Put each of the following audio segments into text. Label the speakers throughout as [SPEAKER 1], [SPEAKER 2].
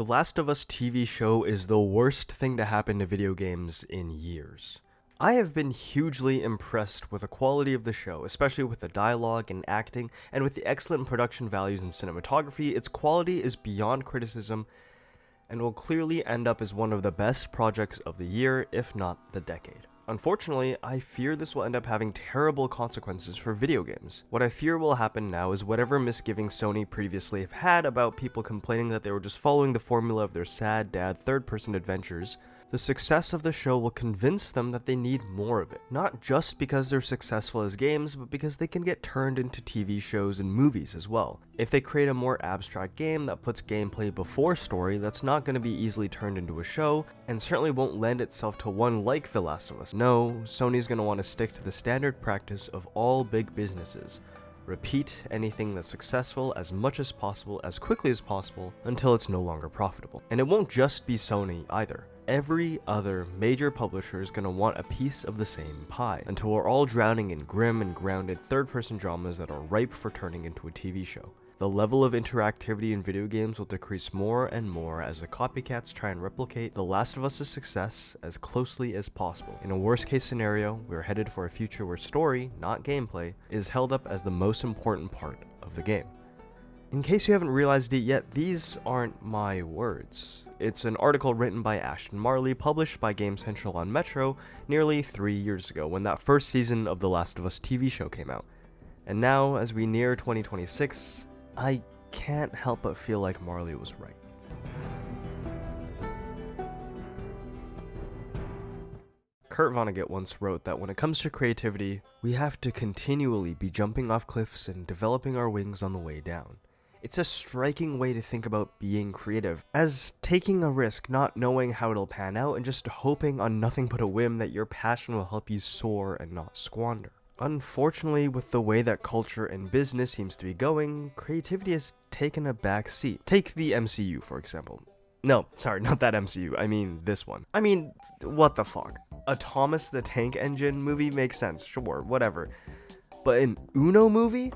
[SPEAKER 1] The Last of Us TV show is the worst thing to happen to video games in years. I have been hugely impressed with the quality of the show, especially with the dialogue and acting, and with the excellent production values and cinematography. Its quality is beyond criticism, and will clearly end up as one of the best projects of the year, if not the decade. Unfortunately, I fear this will end up having terrible consequences for video games. What I fear will happen now is whatever misgivings Sony previously have had about people complaining that they were just following the formula of their sad dad third-person adventures, the success of the show will convince them that they need more of it. Not just because they're successful as games, but because they can get turned into TV shows and movies as well. If they create a more abstract game that puts gameplay before story, that's not going to be easily turned into a show, and certainly won't lend itself to one like The Last of Us. No, Sony's going to want to stick to the standard practice of all big businesses. Repeat anything that's successful as much as possible, as quickly as possible, until it's no longer profitable. And it won't just be Sony either. Every other major publisher is going to want a piece of the same pie, until we're all drowning in grim and grounded third-person dramas that are ripe for turning into a TV show. The level of interactivity in video games will decrease more and more as the copycats try and replicate The Last of Us' success as closely as possible. In a worst-case scenario, we're headed for a future where story, not gameplay, is held up as the most important part of the game. In case you haven't realized it yet, these aren't my words. It's an article written by Ashton Marley, published by Game Central on Metro nearly 3 years ago, when that first season of The Last of Us TV show came out. And now, as we near 2026, I can't help but feel like Marley was right. Kurt Vonnegut once wrote that when it comes to creativity, we have to continually be jumping off cliffs and developing our wings on the way down. It's a striking way to think about being creative, as taking a risk, not knowing how it'll pan out, and just hoping on nothing but a whim that your passion will help you soar and not squander. Unfortunately, with the way that culture and business seems to be going, creativity has taken a back seat. Take the MCU, for example. No, sorry, not that MCU, I mean this one. I mean, what the fuck? A Thomas the Tank Engine movie makes sense, sure, whatever. But an Uno movie?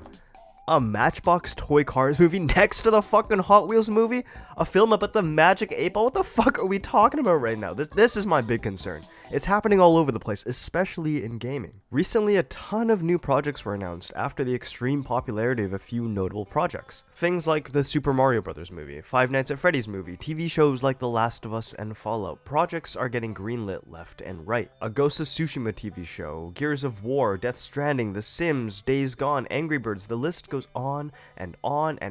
[SPEAKER 1] A Matchbox Toy Cars movie next to the fucking Hot Wheels movie? A film about the Magic 8-Ball? What the fuck are we talking about right now? This is my big concern. It's happening all over the place, especially in gaming. Recently, a ton of new projects were announced after the extreme popularity of a few notable projects. Things like the Super Mario Bros. Movie, Five Nights at Freddy's movie, TV shows like The Last of Us and Fallout. Projects are getting greenlit left and right. A Ghost of Tsushima TV show, Gears of War, Death Stranding, The Sims, Days Gone, Angry Birds, the list goes on and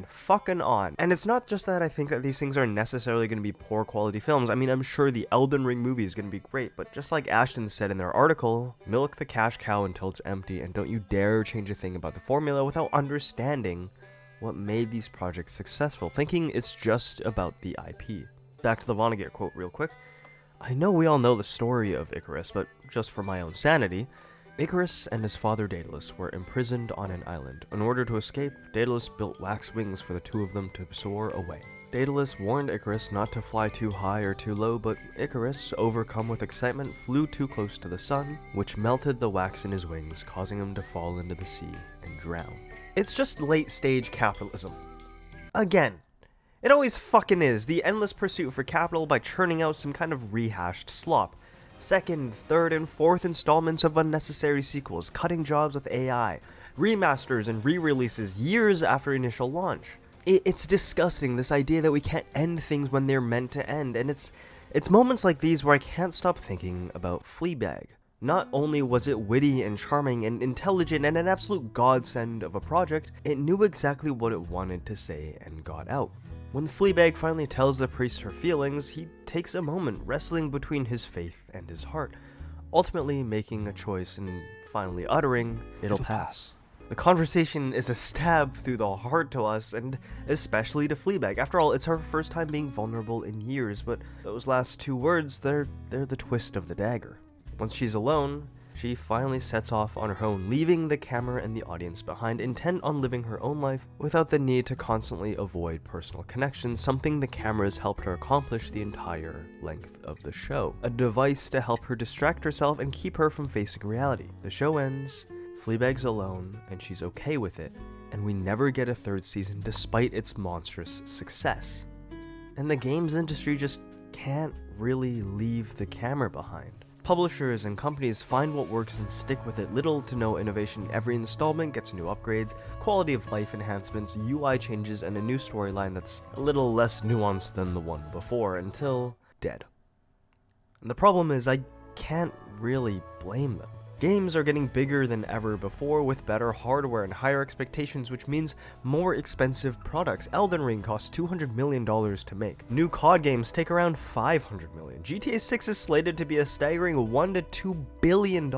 [SPEAKER 1] fucking on. And it's not just that I think that these things are necessarily going to be poor quality films. I mean, I'm sure the Elden Ring movie is going to be great, but just like Ashton said in their article, milk the cash cow until it's empty, and don't you dare change a thing about the formula without understanding what made these projects successful, thinking it's just about the IP. Back to the Vonnegut quote real quick. I know we all know the story of Icarus, but just for my own sanity, Icarus and his father Daedalus were imprisoned on an island. In order to escape, Daedalus built wax wings for the two of them to soar away. Daedalus warned Icarus not to fly too high or too low, but Icarus, overcome with excitement, flew too close to the sun, which melted the wax in his wings, causing him to fall into the sea and drown. It's just late-stage capitalism. Again. It always fucking is, the endless pursuit for capital by churning out some kind of rehashed slop. Second, third, and fourth installments of unnecessary sequels, cutting jobs with AI, remasters and re-releases years after initial launch. It's disgusting, this idea that we can't end things when they're meant to end, and it's moments like these where I can't stop thinking about Fleabag. Not only was it witty and charming and intelligent and an absolute godsend of a project, it knew exactly what it wanted to say and got out. When Fleabag finally tells the priest her feelings, he takes a moment wrestling between his faith and his heart, ultimately making a choice and finally uttering, "It'll pass." The conversation is a stab through the heart to us, and especially to Fleabag. After all, it's her first time being vulnerable in years, but those last two words, they're the twist of the dagger. Once she's alone, she finally sets off on her own, leaving the camera and the audience behind, intent on living her own life without the need to constantly avoid personal connections, something the cameras helped her accomplish the entire length of the show. A device to help her distract herself and keep her from facing reality. The show ends, Fleabag's alone, and she's okay with it, and we never get a third season despite its monstrous success. and the games industry just can't really leave the camera behind. Publishers and companies find what works and stick with it. Little to no innovation. Every installment gets new upgrades, quality of life enhancements, UI changes, and a new storyline that's a little less nuanced than the one before, until dead. And the problem is, I can't really blame them. Games are getting bigger than ever before with better hardware and higher expectations, which means more expensive products. Elden Ring costs $200 million to make. New COD games take around $500 million. GTA 6 is slated to be a staggering $1 to $2 billion,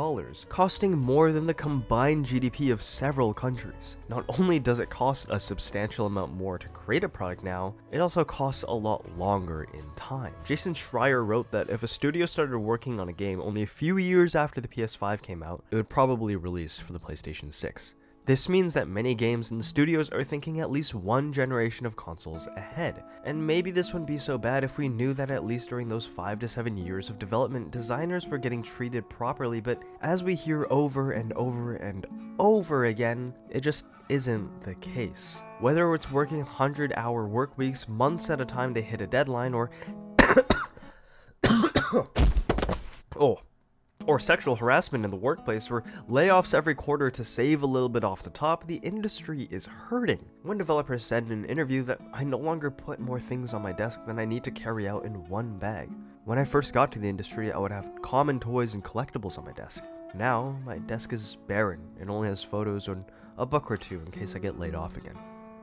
[SPEAKER 1] costing more than the combined GDP of several countries. Not only does it cost a substantial amount more to create a product now, it also costs a lot longer in time. Jason Schreier wrote that if a studio started working on a game only a few years after the PS5 came out, it would probably release for the PlayStation 6. This means that many games and studios are thinking at least one generation of consoles ahead. And maybe this wouldn't be so bad if we knew that at least during those 5 to 7 years of development, designers were getting treated properly, but as we hear over and over and over again, it just isn't the case. Whether it's working 100-hour work weeks, months at a time to hit a deadline, or or sexual harassment in the workplace, or layoffs every quarter to save a little bit off the top, the industry is hurting. One developer said in an interview that I no longer put more things on my desk than I need to carry out in one bag. When I first got to the industry, I would have common toys and collectibles on my desk. Now, my desk is barren and only has photos and a book or two in case I get laid off again.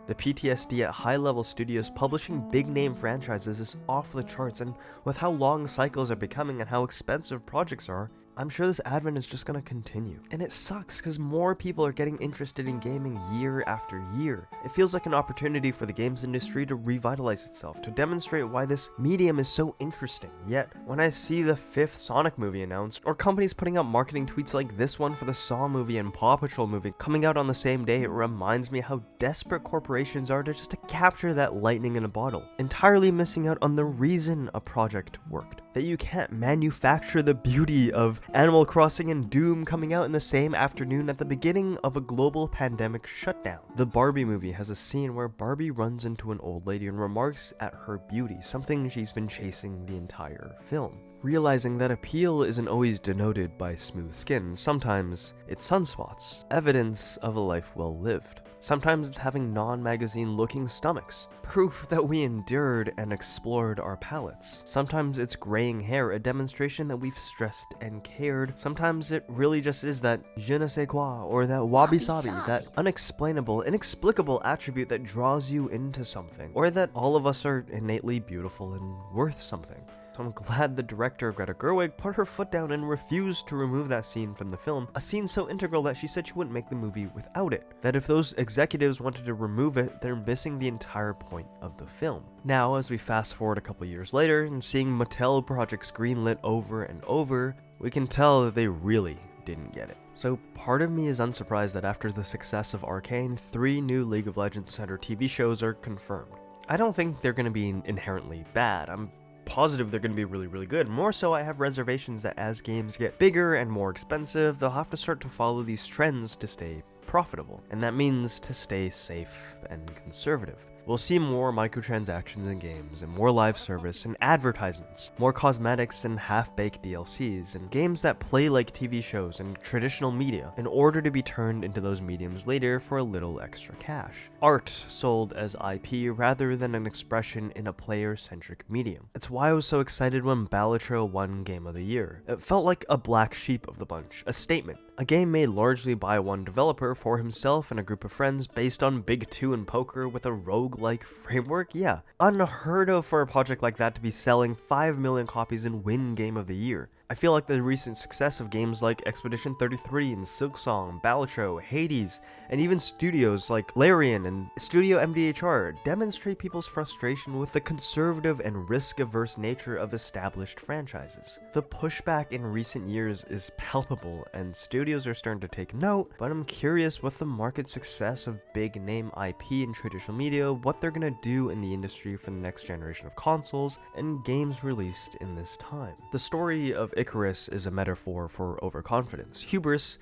[SPEAKER 1] The PTSD at high-level studios publishing big-name franchises is off the charts, and with how long cycles are becoming and how expensive projects are, I'm sure this advent is just gonna continue. And it sucks because more people are getting interested in gaming year after year. It feels like an opportunity for the games industry to revitalize itself, to demonstrate why this medium is so interesting. Yet, when I see the 5th Sonic movie announced, or companies putting out marketing tweets like this one for the Saw movie and Paw Patrol movie coming out on the same day, it reminds me how desperate corporations are to capture that lightning in a bottle, entirely missing out on the reason a project worked. That you can't manufacture the beauty of Animal Crossing and Doom coming out in the same afternoon at the beginning of a global pandemic shutdown. The Barbie movie has a scene where Barbie runs into an old lady and remarks at her beauty, something she's been chasing the entire film. Realizing that appeal isn't always denoted by smooth skin, sometimes it's sunspots, evidence of a life well lived. Sometimes it's having non-magazine looking stomachs, proof that we endured and explored our palates. Sometimes it's graying hair, a demonstration that we've stressed and cared. Sometimes it really just is that je ne sais quoi, or that wabi-sabi, that unexplainable, inexplicable attribute that draws you into something, or that all of us are innately beautiful and worth something. So I'm glad the director, Greta Gerwig, put her foot down and refused to remove that scene from the film, a scene so integral that she said she wouldn't make the movie without it. That if those executives wanted to remove it, they're missing the entire point of the film. Now, as we fast forward a couple years later and seeing Mattel projects greenlit over and over, we can tell that they really didn't get it. So part of me is unsurprised that after the success of Arcane, 3 new League of Legends-centered TV shows are confirmed. I don't think they're going to be inherently bad. I'm positive they're going to be really, really good. More so, I have reservations that as games get bigger and more expensive, they'll have to start to follow these trends to stay profitable. And that means to stay safe and conservative. We'll see more microtransactions in games, and more live service and advertisements, more cosmetics and half-baked DLCs, and games that play like TV shows and traditional media in order to be turned into those mediums later for a little extra cash. Art sold as IP rather than an expression in a player-centric medium. It's why I was so excited when Balatro won Game of the Year. It felt like a black sheep of the bunch, a statement. A game made largely by one developer for himself and a group of friends based on Big 2 and poker with a roguelike framework? Yeah. Unheard of for a project like that to be selling 5 million copies and win Game of the Year. I feel like the recent success of games like Expedition 33 and Silksong, Balatro, Hades, and even studios like Larian and Studio MDHR demonstrate people's frustration with the conservative and risk-averse nature of established franchises. The pushback in recent years is palpable, and studios are starting to take note, but I'm curious with the market success of big-name IP in traditional media, what they're gonna do in the industry for the next generation of consoles and games released in this time. The story of Icarus is a metaphor for overconfidence, hubris,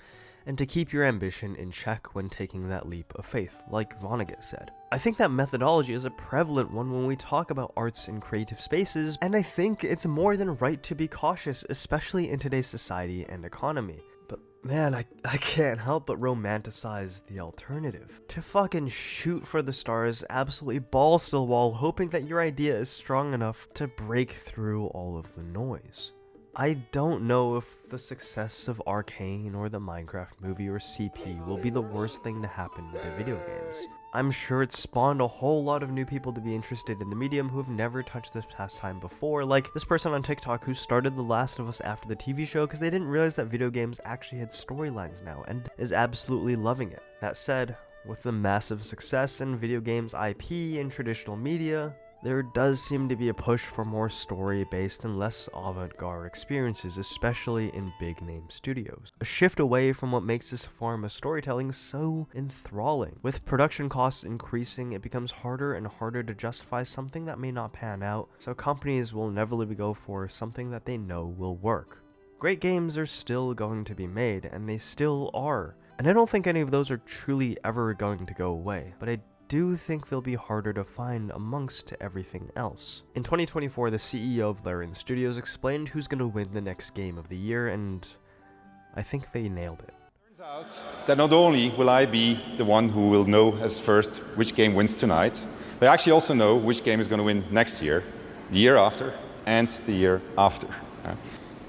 [SPEAKER 1] and to keep your ambition in check when taking that leap of faith, like Vonnegut said. I think that methodology is a prevalent one when we talk about arts and creative spaces, and I think it's more than right to be cautious, especially in today's society and economy. But man, I can't help but romanticize the alternative. To fucking shoot for the stars, absolutely balls to the wall, hoping that your idea is strong enough to break through all of the noise. I don't know if the success of Arcane or the Minecraft movie or CP will be the worst thing to happen to video games. I'm sure it's spawned a whole lot of new people to be interested in the medium who have never touched this pastime before, like this person on TikTok who started The Last of Us after the TV show because they didn't realize that video games actually had storylines now and is absolutely loving it. That said, with the massive success in video games IP and traditional media, there does seem to be a push for more story-based and less avant-garde experiences, especially in big-name studios. A shift away from what makes this form of storytelling so enthralling. With production costs increasing, it becomes harder and harder to justify something that may not pan out, so companies will inevitably go for something that they know will work. Great games are still going to be made, and they still are. And I don't think any of those are truly ever going to go away, but I do think they'll be harder to find amongst everything else. In 2024, the CEO of Larian Studios explained who's going to win the next game of the year, and I think they nailed it.
[SPEAKER 2] Turns out that not only will I be the one who will know as first which game wins tonight, but I actually also know which game is going to win next year, the year after, and the year after.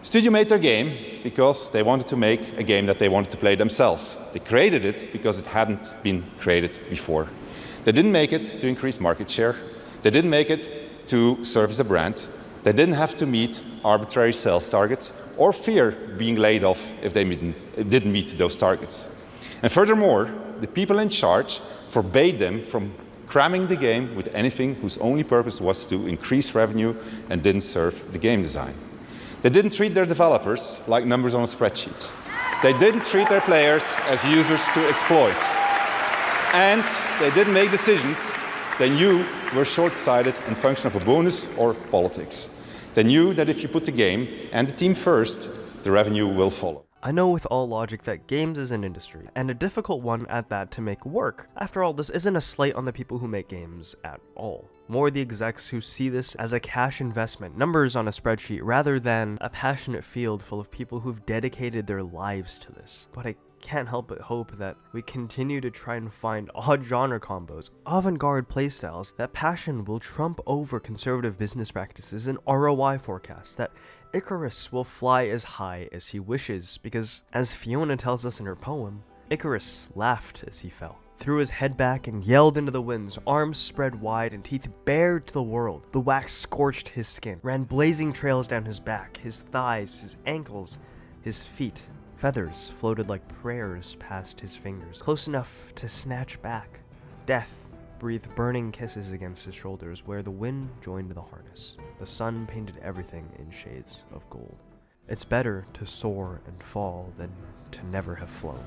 [SPEAKER 2] Studio made their game because they wanted to make a game that they wanted to play themselves. They created it because it hadn't been created before. They didn't make it to increase market share. They didn't make it to serve as a brand. They didn't have to meet arbitrary sales targets or fear being laid off if they didn't meet those targets. And furthermore, the people in charge forbade them from cramming the game with anything whose only purpose was to increase revenue and didn't serve the game design. They didn't treat their developers like numbers on a spreadsheet. They didn't treat their players as users to exploit. And they didn't make decisions they knew were short-sighted in function of a bonus or politics. They knew that if you put the game and the team first, the revenue will follow.
[SPEAKER 1] I know with all logic that games is an industry, and a difficult one at that to make work. After all, this isn't a slight on the people who make games at all. More the execs who see this as a cash investment, numbers on a spreadsheet, rather than a passionate field full of people who've dedicated their lives to this. But I can't help but hope that we continue to try and find odd genre combos, avant-garde playstyles, that passion will trump over conservative business practices and ROI forecasts, that Icarus will fly as high as he wishes, because as Fiona tells us in her poem, Icarus laughed as he fell, threw his head back and yelled into the winds, arms spread wide and teeth bared to the world. The wax scorched his skin, ran blazing trails down his back, his thighs, his ankles, his feet. Feathers floated like prayers past his fingers, close enough to snatch back. Death breathed burning kisses against his shoulders where the wind joined the harness. The sun painted everything in shades of gold. It's better to soar and fall than to never have flown.